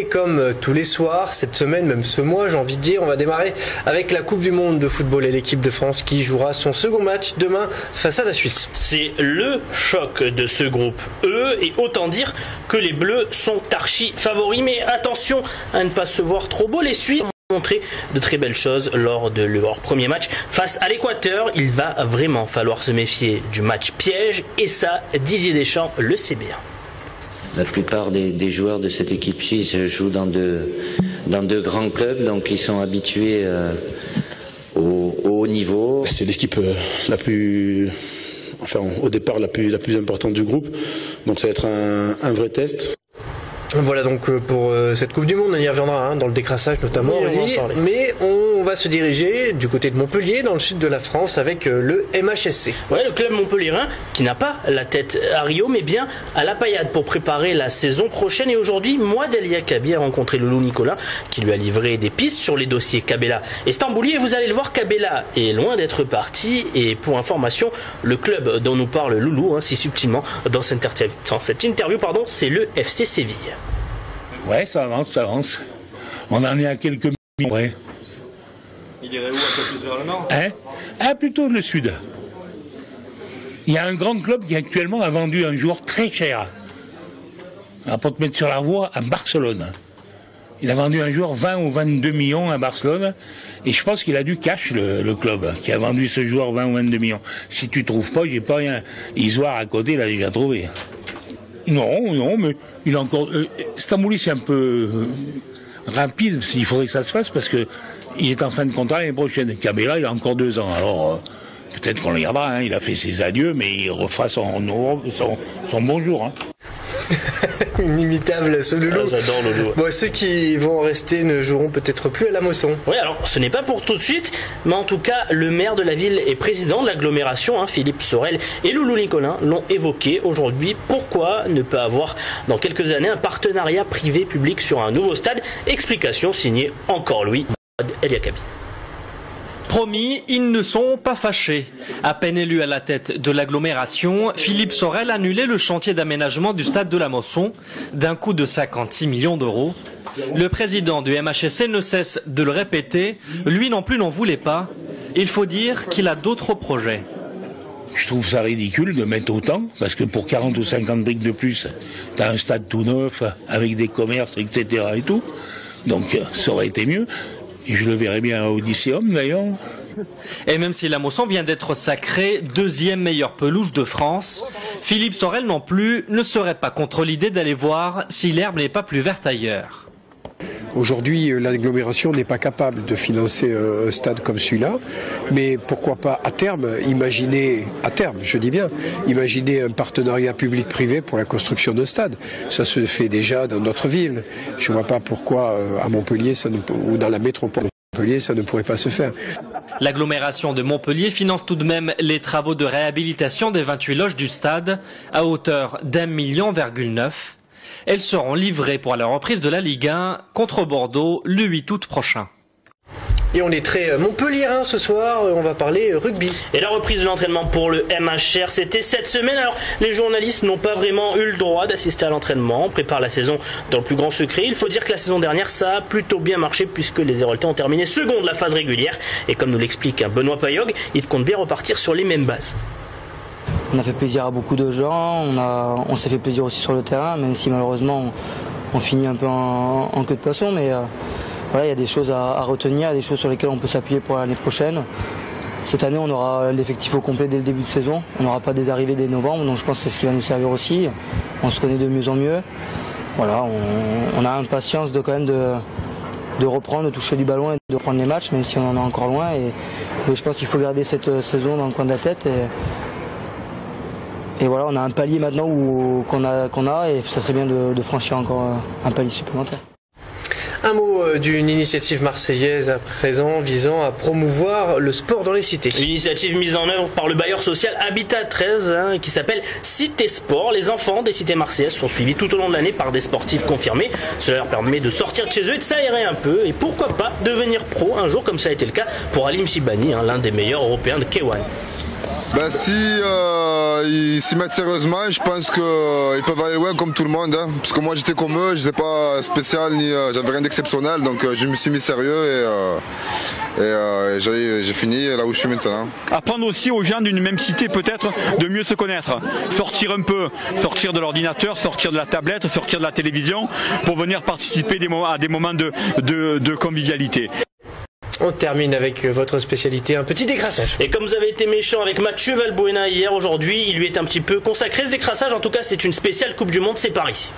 comme tous les soirs, cette semaine, même ce mois, j'ai envie de dire, on va démarrer avec la Coupe du Monde de football et l'équipe de France qui jouera son second match demain face à la Suisse. C'est le choc de ce groupe E et autant dire que les Bleus sont archi favoris. Mais attention à ne pas se voir trop beau, les Suisses ont montré de très belles choses lors de leur premier match face à l'Équateur. Il va vraiment falloir se méfier du match piège et ça, Didier Deschamps le sait bien. La plupart des joueurs de cette équipe suisse jouent dans de grands clubs, donc ils sont habitués au haut niveau. C'est l'équipe au départ la plus importante du groupe, donc ça va être un vrai test. Voilà donc pour cette Coupe du Monde, on y reviendra dans le décrassage notamment, mais on va se diriger du côté de Montpellier, dans le sud de la France, avec le MHSC. Ouais, le club montpelliérain qui n'a pas la tête à Rio, mais bien à la paillade pour préparer la saison prochaine. Et aujourd'hui, Mouad El Yakabi a rencontré Loulou Nicolin, qui lui a livré des pistes sur les dossiers Cabella et Stambouli. Et vous allez le voir, Cabella est loin d'être parti. Et pour information, le club dont nous parle Loulou, si subtilement, dans cette interview, c'est le FC Séville. Ouais, ça avance. On en est à quelques minutes près. Il irait où, un peu plus vers le nord? Plutôt le sud. Il y a un grand club qui actuellement a vendu un joueur très cher. Pour te mettre sur la voie, à Barcelone. Il a vendu un joueur 20 ou 22 millions à Barcelone. Et je pense qu'il a du cash, le club, qui a vendu ce joueur 20 ou 22 millions. Si tu trouves pas, j'ai pas rien. Isoire à côté, il a déjà trouvé. Non, mais il a encore... Stambouli, c'est un peu rapide, il faudrait que ça se fasse, parce que il est en fin de contrat l'année prochaine. Cabella, il a encore 2 ans. Alors, peut-être qu'on le gardera, il a fait ses adieux, mais il refera son bonjour. Inimitable ce Loulou. J'adore Loulou. Bon, ceux qui vont rester ne joueront peut-être plus à la Mosson. Oui, alors ce n'est pas pour tout de suite, mais en tout cas, le maire de la ville et président de l'agglomération, Philippe Sorel, et Loulou Nicolin l'ont évoqué aujourd'hui. Pourquoi ne pas avoir dans quelques années un partenariat privé-public sur un nouveau stade? Explication signée encore lui, Mouad El Yakabi. Promis, ils ne sont pas fâchés. À peine élu à la tête de l'agglomération, Philippe Sorel a annulé le chantier d'aménagement du stade de la Mosson d'un coût de 56 millions d'euros. Le président du MHSC ne cesse de le répéter, lui non plus n'en voulait pas. Il faut dire qu'il a d'autres projets. Je trouve ça ridicule de mettre autant, parce que pour 40 ou 50 briques de plus, tu as un stade tout neuf, avec des commerces, etc. et tout. Donc ça aurait été mieux. Et je le verrais bien à Odysseum d'ailleurs. Et même si la Mosson vient d'être sacrée 2e meilleure pelouse de France, Philippe Sorel non plus ne serait pas contre l'idée d'aller voir si l'herbe n'est pas plus verte ailleurs. Aujourd'hui, l'agglomération n'est pas capable de financer un stade comme celui-là, mais pourquoi pas à terme, imaginer un partenariat public-privé pour la construction d'un stade. Ça se fait déjà dans notre ville. Je ne vois pas pourquoi à Montpellier ou dans la métropole de Montpellier, ça ne pourrait pas se faire. L'agglomération de Montpellier finance tout de même les travaux de réhabilitation des 28 loges du stade à hauteur d'1,9 million. Elles seront livrées pour la reprise de la Ligue 1 contre Bordeaux le 8 août prochain. Et on est très montpelliérain ce soir, on va parler rugby. Et la reprise de l'entraînement pour le MHR, c'était cette semaine. Alors, les journalistes n'ont pas vraiment eu le droit d'assister à l'entraînement. On prépare la saison dans le plus grand secret. Il faut dire que la saison dernière, ça a plutôt bien marché puisque les Héroltais ont terminé second de la phase régulière. Et comme nous l'explique Benoît Payog, ils comptent bien repartir sur les mêmes bases. On a fait plaisir à beaucoup de gens, on s'est fait plaisir aussi sur le terrain, même si malheureusement on finit un peu en queue de poisson, mais voilà, il y a des choses à retenir, des choses sur lesquelles on peut s'appuyer pour l'année prochaine. Cette année, on aura l'effectif au complet dès le début de saison, on n'aura pas des arrivées dès novembre, donc je pense que c'est ce qui va nous servir aussi. On se connaît de mieux en mieux. Voilà, on a impatience de quand même de reprendre, de toucher du ballon et de reprendre les matchs, même si on en est encore loin. Mais je pense qu'il faut garder cette saison dans le coin de la tête. Et voilà, on a un palier maintenant qu'on a et ça serait bien de franchir encore un palier supplémentaire. Un mot d'une initiative marseillaise à présent visant à promouvoir le sport dans les cités. Une initiative mise en œuvre par le bailleur social Habitat 13 qui s'appelle Cité Sport. Les enfants des cités marseillaises sont suivis tout au long de l'année par des sportifs confirmés. Cela leur permet de sortir de chez eux et de s'aérer un peu et pourquoi pas devenir pro un jour comme ça a été le cas pour Alim Shibani, l'un des meilleurs européens de K1. Si ils s'y mettent sérieusement, je pense qu'ils peuvent aller loin comme tout le monde. Hein. Parce que moi j'étais comme eux, j'étais pas spécial ni j'avais rien d'exceptionnel, donc je me suis mis sérieux et j'ai fini là où je suis maintenant. Apprendre aussi aux gens d'une même cité peut-être de mieux se connaître, sortir un peu, sortir de l'ordinateur, sortir de la tablette, sortir de la télévision pour venir participer à des moments de convivialité. On termine avec votre spécialité, un petit décrassage. Et comme vous avez été méchant avec Mathieu Valbuena hier, aujourd'hui, il lui est un petit peu consacré ce décrassage. En tout cas, c'est une spéciale Coupe du Monde, c'est par ici.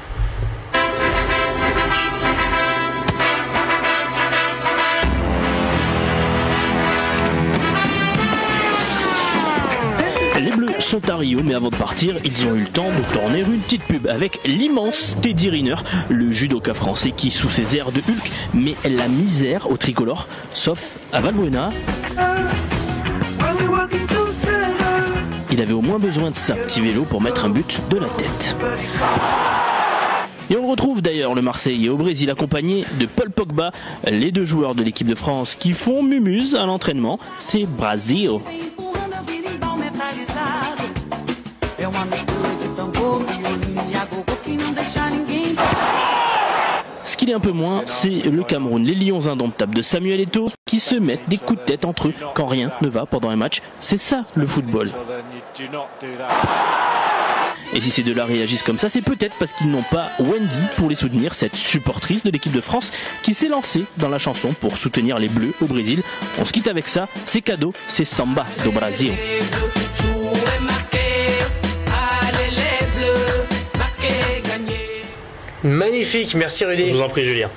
Les Bleus sont à Rio, mais avant de partir, ils ont eu le temps de tourner une petite pub avec l'immense Teddy Riner, le judoka français qui, sous ses airs de Hulk, met la misère au tricolore, sauf à Valbuena. Il avait au moins besoin de ça, petit vélo, pour mettre un but de la tête. Et on retrouve d'ailleurs le Marseillais au Brésil accompagné de Paul Pogba, les deux joueurs de l'équipe de France qui font mumuse à l'entraînement, c'est Brasil. Ce qu'il est un peu moins, c'est le Cameroun, les Lions indomptables de Samuel Eto'o qui se mettent des coups de tête entre eux quand rien ne va pendant un match. C'est ça le football. Et si ces deux-là réagissent comme ça, c'est peut-être parce qu'ils n'ont pas Wendy pour les soutenir, cette supportrice de l'équipe de France qui s'est lancée dans la chanson pour soutenir les Bleus au Brésil. On se quitte avec ça, c'est cadeau, c'est Samba do Brasil. Magnifique, merci Rudy. Je vous en prie Julien.